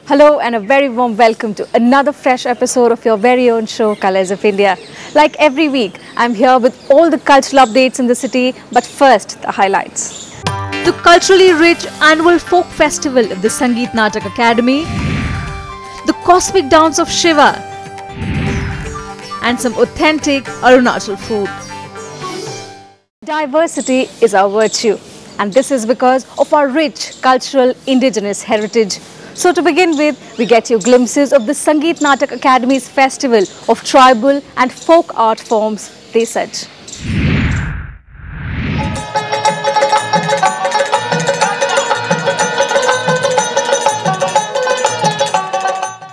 Hello and a very warm welcome to another fresh episode of your very own show, Colors of India. Like every week, I'm here with all the cultural updates in the city, but first, the highlights. The culturally rich annual folk festival of the Sangeet Natak Academy, the cosmic dance of Shiva, and some authentic Arunachal food. Diversity is our virtue, and this is because of our rich cultural indigenous heritage. So to begin with, we get you glimpses of the Sangeet Natak Academy's festival of tribal and folk art forms, Desaj.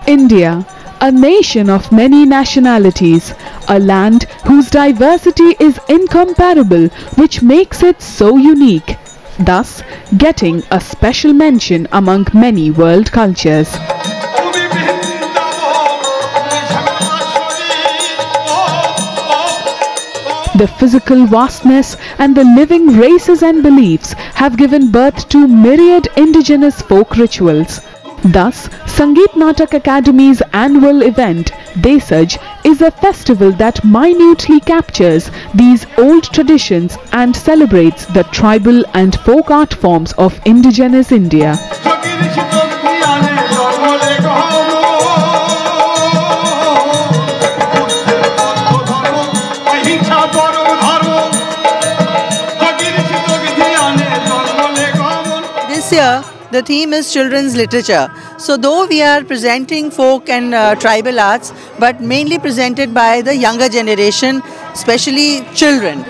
India, a nation of many nationalities, a land whose diversity is incomparable, which makes it so unique, thus getting a special mention among many world cultures. The physical vastness and the living races and beliefs have given birth to myriad indigenous folk rituals. Thus, Sangeet Natak Academy's annual event, Desaj, is a festival that minutely captures these old traditions and celebrates the tribal and folk art forms of indigenous India. This year, the theme is children's literature. So though we are presenting folk and tribal arts, but mainly presented by the younger generation, especially children.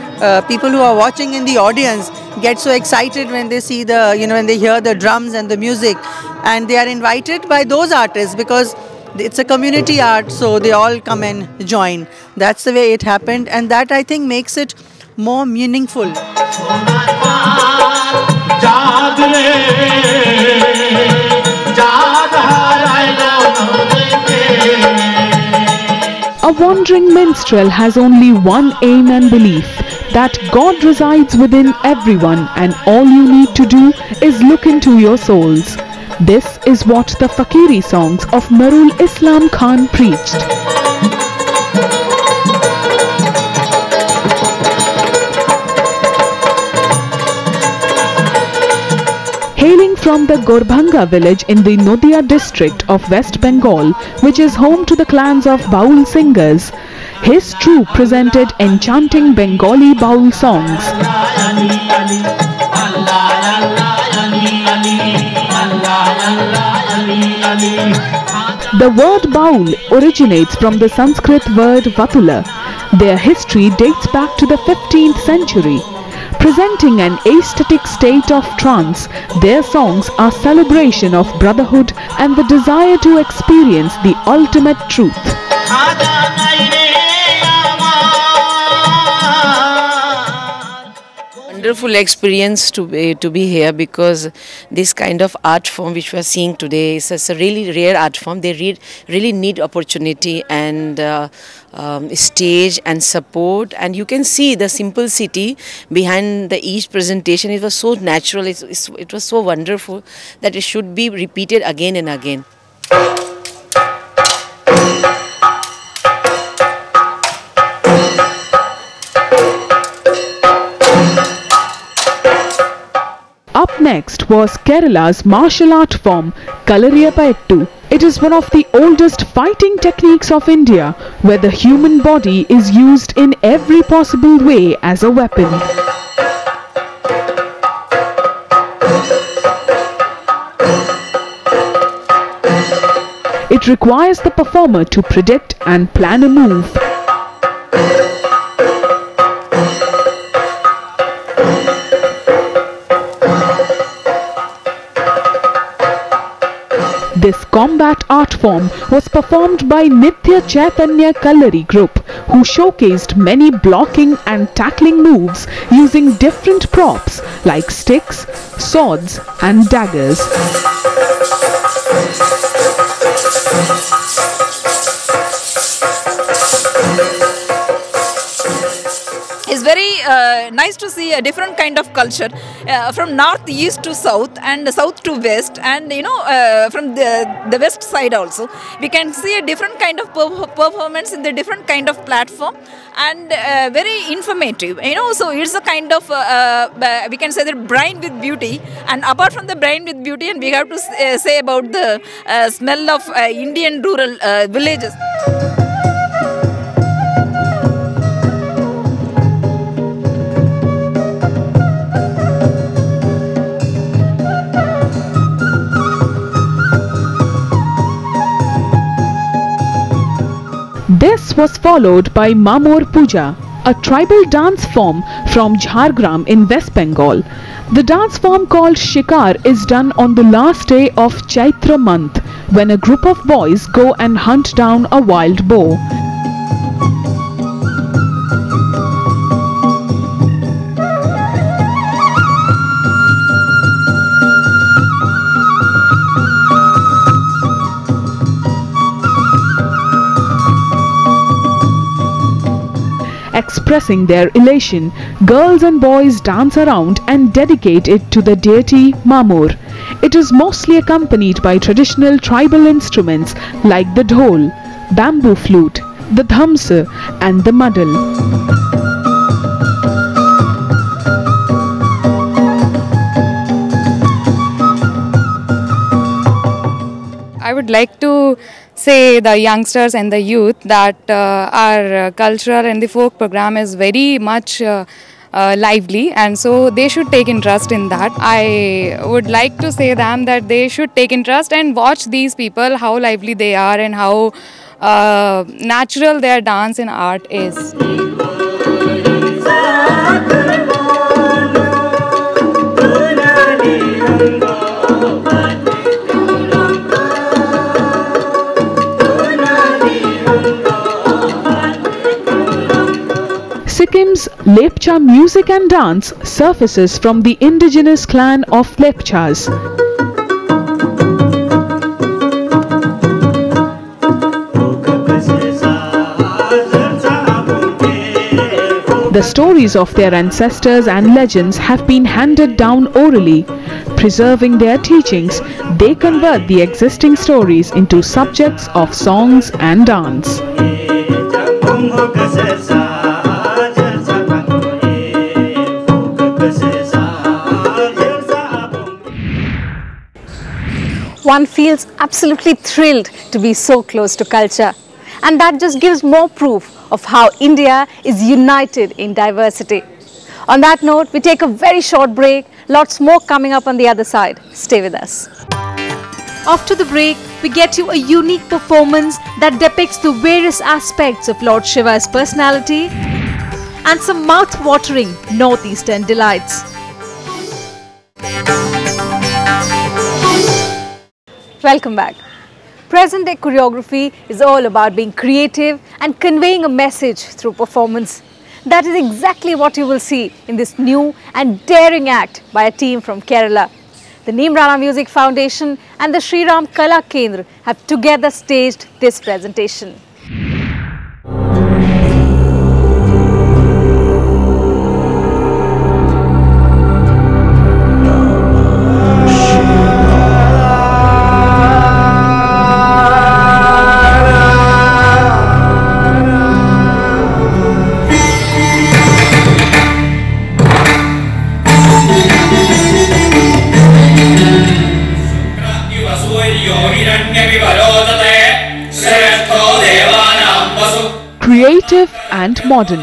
People who are watching in the audience get so excited when they see when they hear the drums and the music. And they are invited by those artists because it's a community art, so they all come and join. That's the way it happened, and that I think makes it more meaningful. A wandering minstrel has only one aim and belief, that God resides within everyone and all you need to do is look into your souls. This is what the Fakiri songs of Marul Islam Khan preached. Hailing from the Gorbhanga village in the Nodia district of West Bengal, which is home to the clans of Baul singers, his troupe presented enchanting Bengali Baul songs. The word Baul originates from the Sanskrit word Vatula. Their history dates back to the 15th century. Presenting an aesthetic state of trance, their songs are celebration of brotherhood and the desire to experience the ultimate truth. Wonderful experience to be here, because this kind of art form which we are seeing today is a really rare art form. They really need opportunity and stage and support, and you can see the simplicity behind each presentation. It was so natural, it was so wonderful that it should be repeated again and again. Up next was Kerala's martial art form, Kalariyapayattu. It is one of the oldest fighting techniques of India, where the human body is used in every possible way as a weapon. It requires the performer to predict and plan a move. This combat art form was performed by Nitya Chaitanya Kallari group, who showcased many blocking and tackling moves using different props like sticks, swords and daggers. It's very nice to see a different kind of culture. from north east to south and south to west, and from the west side also we can see a different kind of performance in the different kind of platform, and very informative, so it's a kind of we can say the brain with beauty. And apart from the brain with beauty, and we have to say about the smell of Indian rural villages. This was followed by Mamor Puja, a tribal dance form from Jhargram in West Bengal. The dance form called Shikar is done on the last day of Chaitra month, when a group of boys go and hunt down a wild boar. Expressing their elation, girls and boys dance around and dedicate it to the deity Mamor. It is mostly accompanied by traditional tribal instruments like the dhol, bamboo flute, the dhamsa and the madal. I would like to say the youngsters and the youth that our cultural and the folk program is very much lively, and so they should take interest in that. I would like to say them that they should take interest and watch these people, how lively they are and how natural their dance and art is. Sikkim's Lepcha music and dance surfaces from the indigenous clan of Lepchas. The stories of their ancestors and legends have been handed down orally. Preserving their teachings, they convert the existing stories into subjects of songs and dance. One feels absolutely thrilled to be so close to culture, and that just gives more proof of how India is united in diversity. On that note, we take a very short break. Lots more coming up on the other side. Stay with us. After the break, we get you a unique performance that depicts the various aspects of Lord Shiva's personality and some mouth-watering northeastern delights. Welcome back. Present-day choreography is all about being creative and conveying a message through performance. That is exactly what you will see in this new and daring act by a team from Kerala. The Neemrana Music Foundation and the Sri Ram Kala Kendra have together staged this presentation. Creative and modern.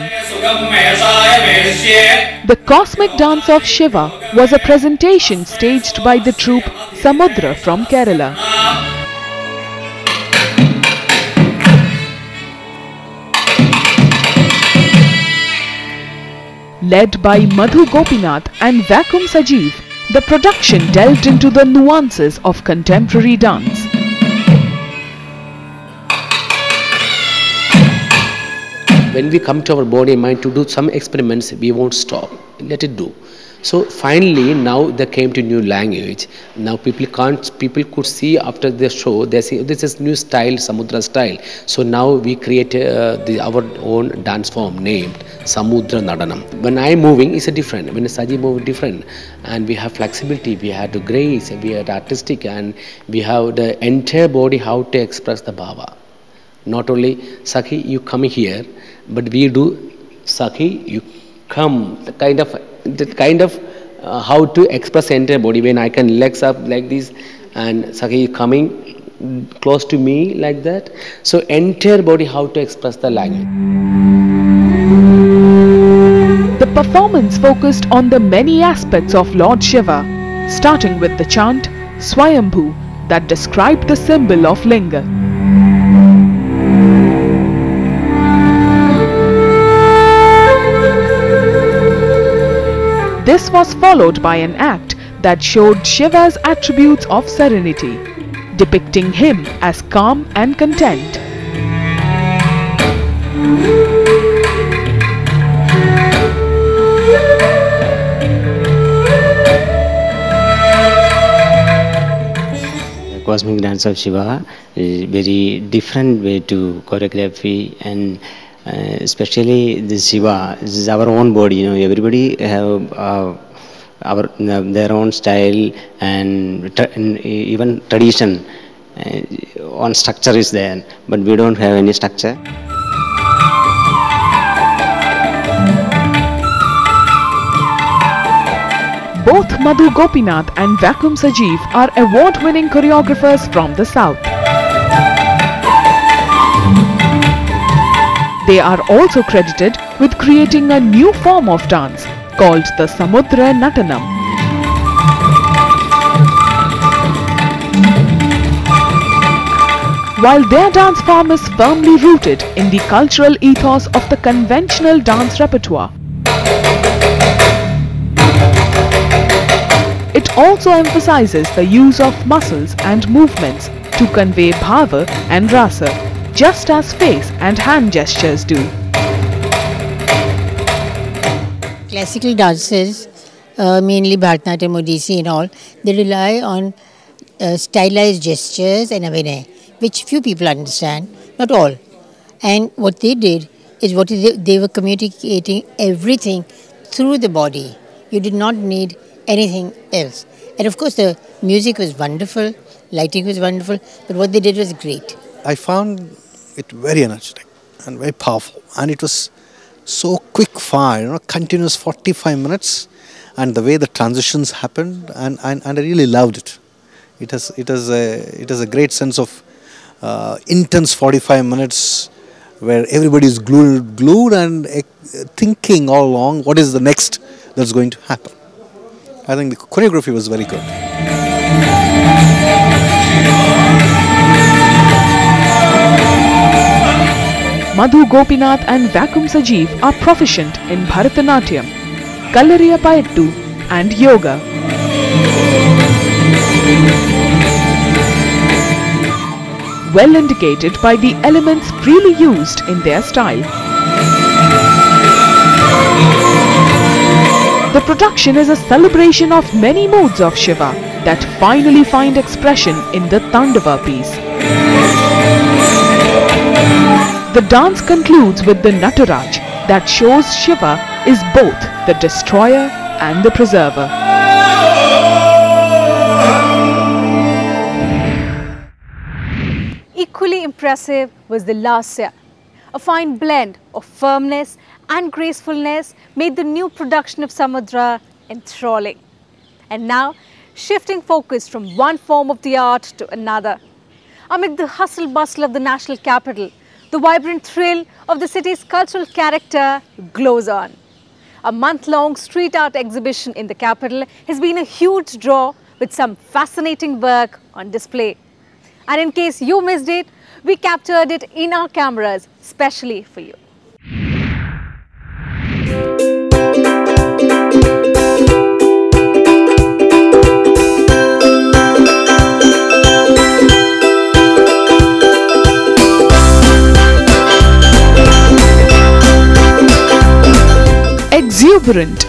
The Cosmic Dance of Shiva was a presentation staged by the troupe Samudra from Kerala. Led by Madhu Gopinath and Vacuum Sajeev, the production delved into the nuances of contemporary dance. When we come to our body and mind to do some experiments, we won't stop. Let it do. So finally, now they came to new language. Now people could see after the show, they say this is new style, Samudra style. So now we create our own dance form named Samudra Nadanam. When I'm moving, it's a different. When Saji move, different. And we have flexibility, we have the grace, we have the artistic, and we have the entire body how to express the bhava. Not only Sakhi, you come here, but we do Sakhi, you come, the kind of how to express entire body. When I can legs up like this and Sakhi coming close to me like that. So entire body how to express the language. The performance focused on the many aspects of Lord Shiva, starting with the chant Swayambhu that described the symbol of Linga. This was followed by an act that showed Shiva's attributes of serenity, depicting him as calm and content. The cosmic dance of Shiva is very different way to choreography, and especially the Shiva, this is our own body. Everybody have their own style and even tradition. On structure is there, but we don't have any structure. Both Madhu Gopinath and Vacuum Sajeev are award-winning choreographers from the South. They are also credited with creating a new form of dance called the Samudra Natanam. While their dance form is firmly rooted in the cultural ethos of the conventional dance repertoire, it also emphasizes the use of muscles and movements to convey bhava and rasa, just as face and hand gestures do. Classical dances, mainly Bharatanatyam, Odissi and all, they rely on stylized gestures and abhinay, which few people understand, not all. And what they did is they were communicating everything through the body. You did not need anything else. And of course the music was wonderful, lighting was wonderful, but what they did was great. I found it very energetic and very powerful, and it was so quick fire, continuous 45 minutes, and the way the transitions happened, and I really loved it. It has a great sense of intense 45 minutes where everybody is glued and thinking all along what is the next that's going to happen. I think the choreography was very good. Madhu Gopinath and Vacuum Sajeev are proficient in Bharatanatyam, Kallariyapayattu and Yoga. Well indicated by the elements freely used in their style. The production is a celebration of many modes of Shiva that finally find expression in the Tandava piece. The dance concludes with the Nataraj that shows Shiva is both the destroyer and the preserver. Equally impressive was the Lasya. A fine blend of firmness and gracefulness made the new production of Samudra enthralling. And now, shifting focus from one form of the art to another. Amid the hustle bustle of the national capital, the vibrant thrill of the city's cultural character glows on. A month-long street art exhibition in the capital has been a huge draw with some fascinating work on display. And in case you missed it, we captured it in our cameras specially for you. Exuberant,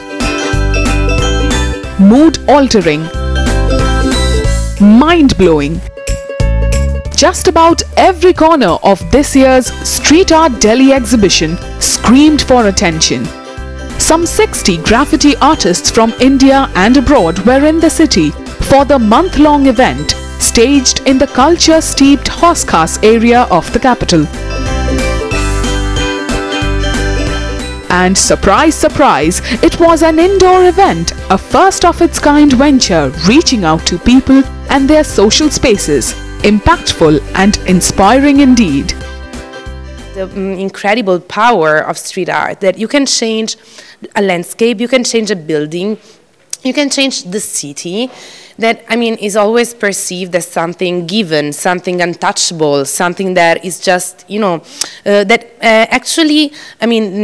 mood-altering, mind-blowing. Just about every corner of this year's Street Art Delhi exhibition screamed for attention. Some 60 graffiti artists from India and abroad were in the city for the month-long event staged in the culture-steeped Horsecars area of the capital. And surprise, surprise, it was an indoor event, a first-of-its-kind venture reaching out to people and their social spaces. Impactful and inspiring indeed. The incredible power of street art, that you can change a landscape, you can change a building, you can change the city, that, I mean, is always perceived as something given, something untouchable, something that is just, you know, that actually, I mean,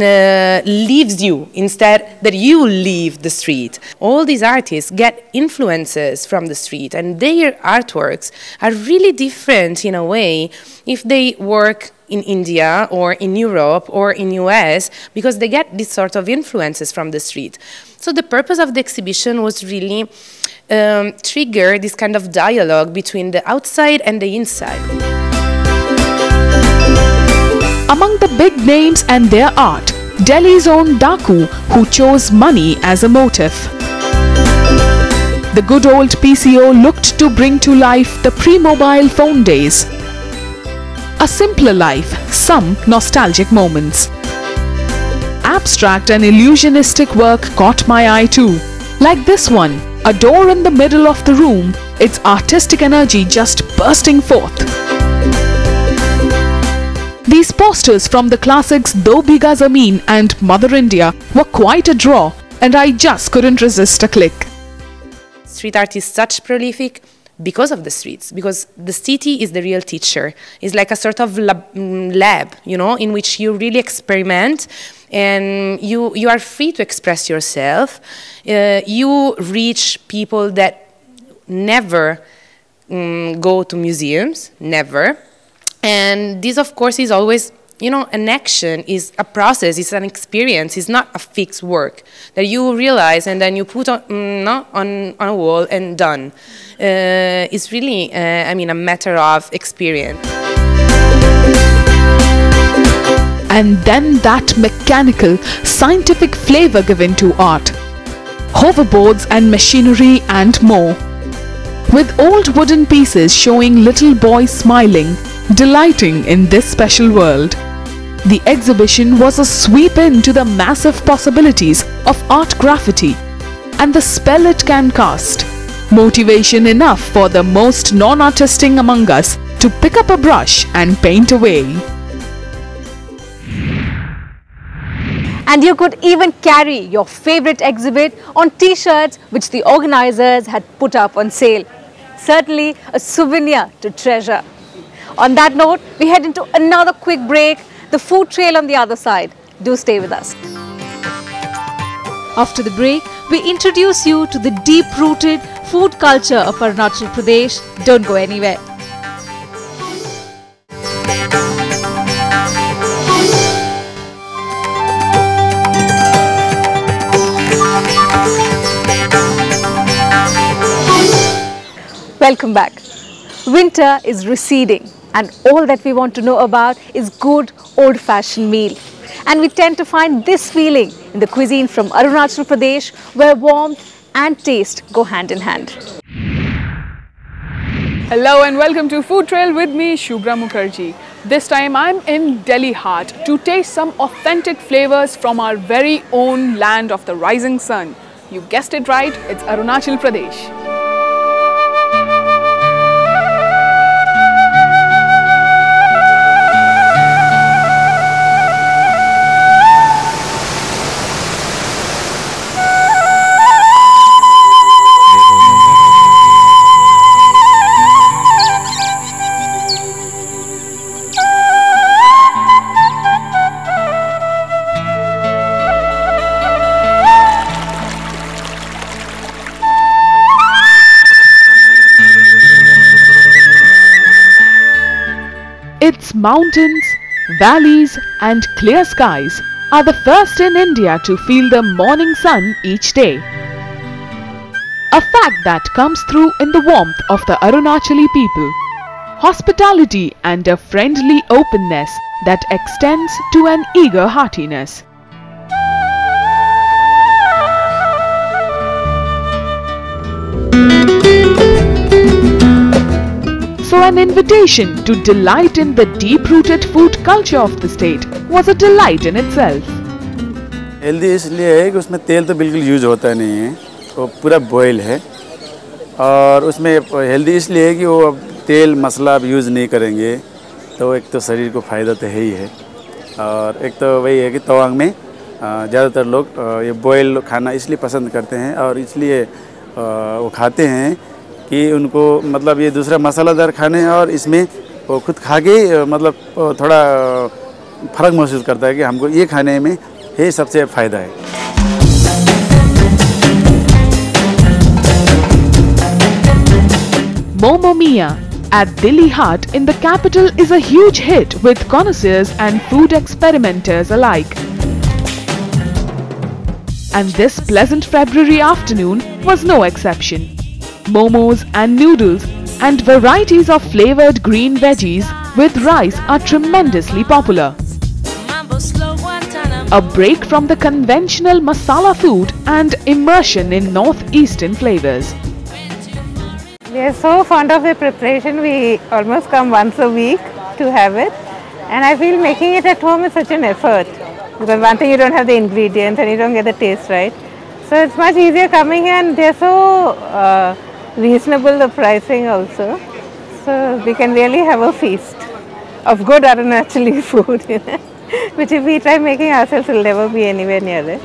leaves you instead that you leave the street. All these artists get influences from the street, and their artworks are really different in a way if they work in India or in Europe or in US, because they get this sort of influences from the street. So the purpose of the exhibition was really trigger this kind of dialogue between the outside and the inside. Among the big names and their art, Delhi's own Daku, who chose money as a motive. The good old PCO looked to bring to life the pre-mobile phone days. A simpler life, some nostalgic moments. Abstract and illusionistic work caught my eye too. Like this one, a door in the middle of the room, its artistic energy just bursting forth. These posters from the classics Do Bhiga Zameen and Mother India were quite a draw, and I just couldn't resist a click. Street art is such prolific because of the streets, because the city is the real teacher. It's like a sort of lab, you know, in which you really experiment and you are free to express yourself. You reach people that never go to museums, never. And this, of course, is always, you know, an action, is a process, it's an experience, it's not a fixed work that you realize and then you put on, on a wall and done. It's really, I mean, a matter of experience. And then that mechanical, scientific flavor given to art. Hoverboards and machinery and more. With old wooden pieces showing little boys smiling, delighting in this special world. The exhibition was a sweep into the massive possibilities of art graffiti and the spell it can cast. Motivation enough for the most non-artistic among us to pick up a brush and paint away. And you could even carry your favorite exhibit on t-shirts which the organizers had put up on sale. Certainly a souvenir to treasure. On that note, we head into another quick break. The food trail on the other side. Do stay with us. After the break, we introduce you to the deep-rooted food culture of Arunachal Pradesh. Don't go anywhere. Welcome back. Winter is receding and all that we want to know about is good old-fashioned meal. And we tend to find this feeling in the cuisine from Arunachal Pradesh, where warmth and taste go hand in hand. Hello and welcome to Food Trail with me, Shubhra Mukherjee. This time I'm in Delhi heart to taste some authentic flavors from our very own land of the rising sun. You guessed it right, it's Arunachal Pradesh. Its mountains, valleys and clear skies are the first in India to feel the morning sun each day. A fact that comes through in the warmth of the Arunachali people. Hospitality and a friendly openness that extends to an eager heartiness. So an invitation to delight in the deep-rooted food culture of the state was a delight in itself. Healthy इसलिए है कि उसमें तेल तो बिल्कुल use होता नहीं है, वो पूरा बॉयल है। और उसमें हेल्दी इसलिए है कि वो तेल मसाला अब यूज़ नहीं करेंगे, तो एक तो शरीर को फ़ायदा तो है ही है, और एक तो वही है कि तवांग में ज़्यादातर लोग ये बॉयल खाना इसलिए पसंद करते हैं और इसलिए वो खाते हैं कि उनको मतलब ये दूसरा मसालादार खाने और इसमें वो खुद खा के मतलब थोड़ा फ़र्क महसूस करता है कि हमको ये खाने में ये सबसे फ़ायदा है। Momo Mia at Delhi Haat in the capital is a huge hit with connoisseurs and food experimenters alike. And this pleasant February afternoon was no exception. Momos and noodles and varieties of flavoured green veggies with rice are tremendously popular. A break from the conventional masala food and immersion in northeastern flavours. We are so fond of the preparation, we almost come once a week to have it, and I feel making it at home is such an effort, because one thing, you don't have the ingredients and you don't get the taste right, so it's much easier coming here, and they're so reasonable, the pricing also, so we can really have a feast of good Arunachali food, you know, which if we try making ourselves will never be anywhere near it.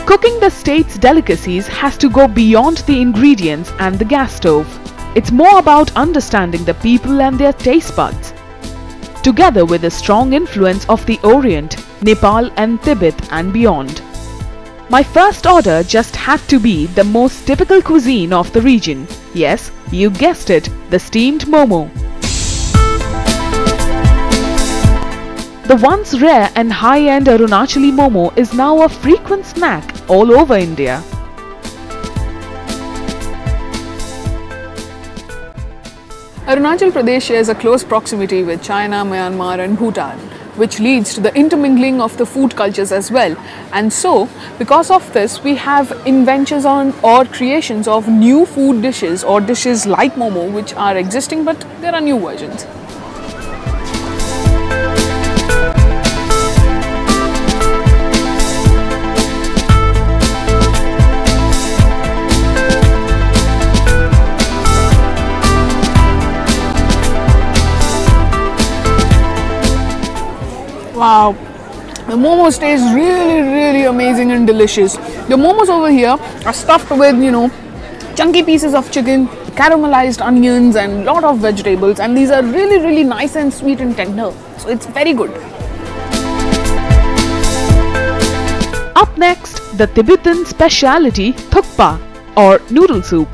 Cooking the state's delicacies has to go beyond the ingredients and the gas stove. It's more about understanding the people and their taste buds. Together with the strong influence of the Orient, Nepal and Tibet and beyond. My first order just had to be the most typical cuisine of the region. Yes, you guessed it, the steamed momo. The once rare and high-end Arunachali momo is now a frequent snack all over India. Arunachal Pradesh shares a close proximity with China, Myanmar and Bhutan, which leads to the intermingling of the food cultures as well. And so, because of this, we have inventions on or creations of new food dishes or dishes like momo which are existing, but there are new versions. Wow, the momos taste really amazing and delicious. The momos over here are stuffed with, you know, chunky pieces of chicken, caramelized onions and lot of vegetables, and these are really nice and sweet and tender. So it's very good. Up next, the Tibetan speciality thukpa or noodle soup.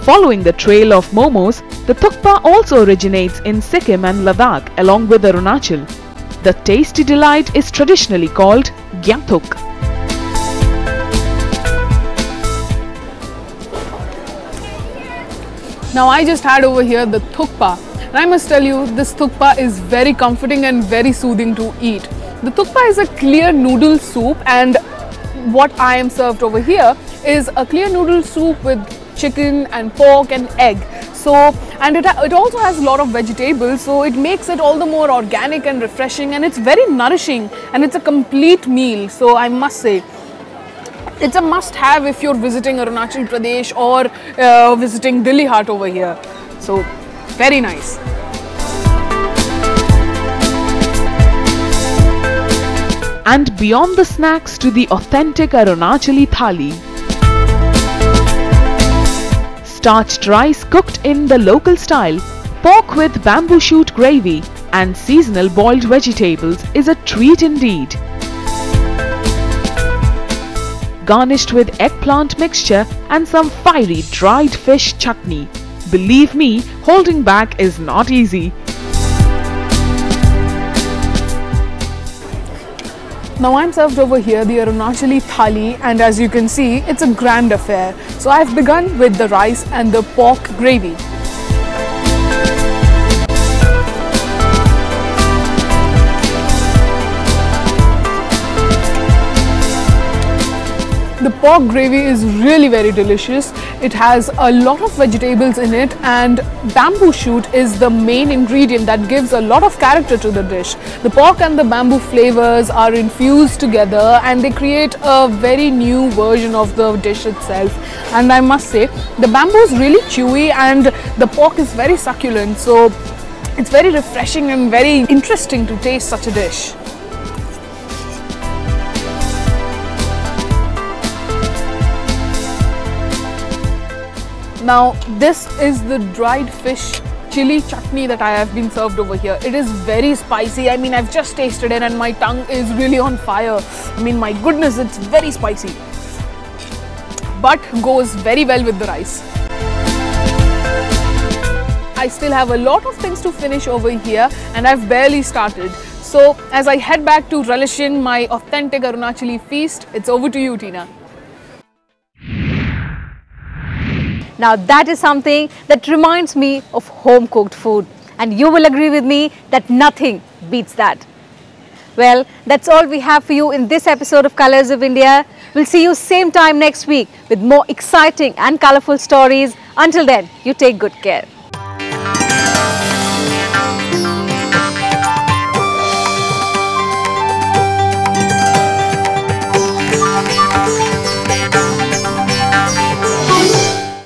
Following the trail of momos, the thukpa also originates in Sikkim and Ladakh along with Arunachal. The tasty delight is traditionally called gyamthuk. Now I just had over here the thukpa, and I must tell you this thukpa is very comforting and very soothing to eat. The thukpa is a clear noodle soup, and what I am served over here is a clear noodle soup with chicken and pork and egg. So, and it also has a lot of vegetables, so it makes it all the more organic and refreshing, and it's very nourishing, and it's a complete meal. So I must say, it's a must have if you're visiting Arunachal Pradesh or visiting Delhi Haat over here. So very nice. And beyond the snacks to the authentic Arunachali thali. Starched rice cooked in the local style, pork with bamboo shoot gravy and seasonal boiled vegetables is a treat indeed. Garnished with eggplant mixture and some fiery dried fish chutney. Believe me, holding back is not easy. Now I'm served over here the Arunachali thali, and as you can see, it's a grand affair. So I've begun with the rice and the pork gravy. The pork gravy is really very delicious. It has a lot of vegetables in it, and bamboo shoot is the main ingredient that gives a lot of character to the dish. The pork and the bamboo flavors are infused together and they create a very new version of the dish itself. And I must say, the bamboo is really chewy and the pork is very succulent. So it's very refreshing and very interesting to taste such a dish. Now this is the dried fish chili chutney that I have been served over here. It is very spicy. I mean, I've just tasted it and my tongue is really on fire. I mean, my goodness, it's very spicy, but goes very well with the rice. I still have a lot of things to finish over here and I've barely started. So as I head back to relish in my authentic Arunachali feast, it's over to you, Teena. Now that is something that reminds me of home cooked food, and you will agree with me that nothing beats that. Well, that's all we have for you in this episode of Colors of India. We'll see you same time next week with more exciting and colourful stories. Until then, you take good care.